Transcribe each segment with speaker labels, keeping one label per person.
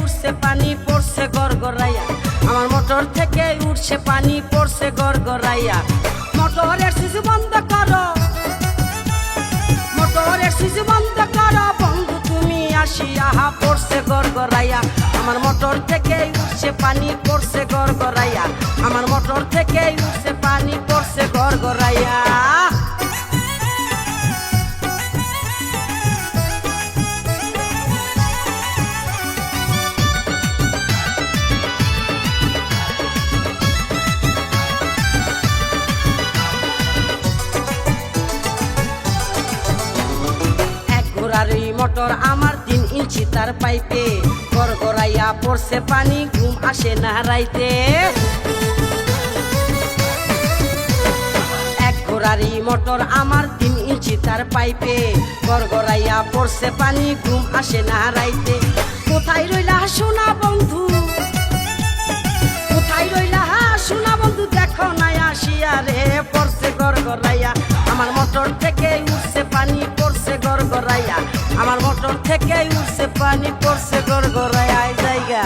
Speaker 1: উঠছে পানি পড়ছে গড়গড়াইয়া, আমার মোটর থেকে উঠছে পানি পড়ছে গড়গড়াইয়া। মোটরের সুইচ বন্ধ করো, মোটরের সুইচ বন্ধ করো বন্ধু তুমি আসিয়া, পড়ছে গড়গড়াইয়া, আমার মোটর থেকে উঠছে পানি পড়ছে গড়গড়াইয়া, আমার মোটর থেকে উঠছে পানি পড়ছে গড়গড়াইয়া। আর এই মোটর আমার 3 ইঞ্চি তার পাইপে, গড়গড়াইয়া পড়ছে পানি ঘুম আসে না রাইতে। এক ঘোড়ারি মোটর আমার 3 ইঞ্চি তার পাইপে, গড়গড়াইয়া পড়ছে পানি ঘুম আসে না রাইতে। কোথায় রইলা সোনা বন্ধু, কোথায় রইলা সোনা বন্ধু, দেখো না আসিয়া রে, পড়ছে গড়গড়াইয়া, আমার মোটর থেকে উঠছে পানি পড়ছে গড়গড়াইয়া, আমার মোটর থেকে উঠছে পানি পড়ছে গড়গড়াইয়া। জায়গা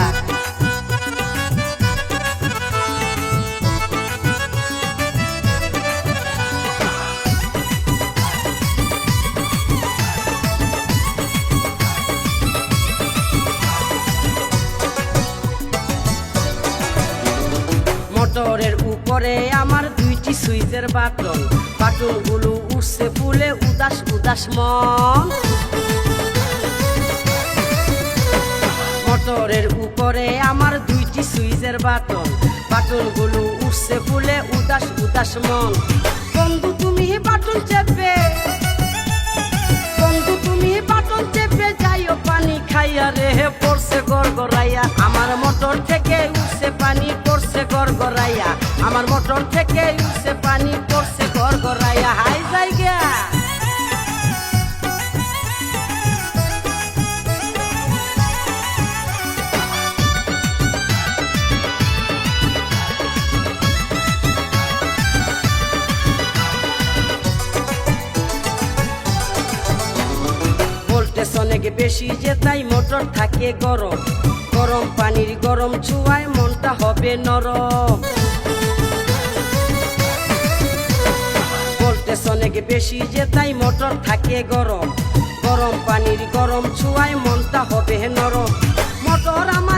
Speaker 1: মোটরের উপরে আমার 2টি সুইচের বাটন, বাটনগুলো উঠছে ফুলে উদাস উদাস মন। মোটরের উপরে আমার 2টি সুইচের বাটন, বাটনগুলো উঠছে ফুলে উদাস উদাস মন। বন্ধু তুমি বাটন চেপে, বন্ধু তুমি বাটন চেপে যাইও পানি খাইয়া রে, পড়ছে গড়গড়াইয়া, আমার মোটর থেকে উঠছে পানি পড়ছে গড়গড়াইয়া, আমার মোটর থেকে উঠছে পানি পড়ছে গড়গড়াইয়া। হাই জায়গা ভোল্টেজ অনেক বেশি যে তাই মোটর থাকে গরম, গরম পানির গরম ছোঁয়ায় মনটা হবে নরম। ভোল্টেজ অনেক বেশি যে তাই মোটর থাকে গরম, গরম পানির গরম ছোঁয়ায় মনটা হবে নরম। মোটর আমার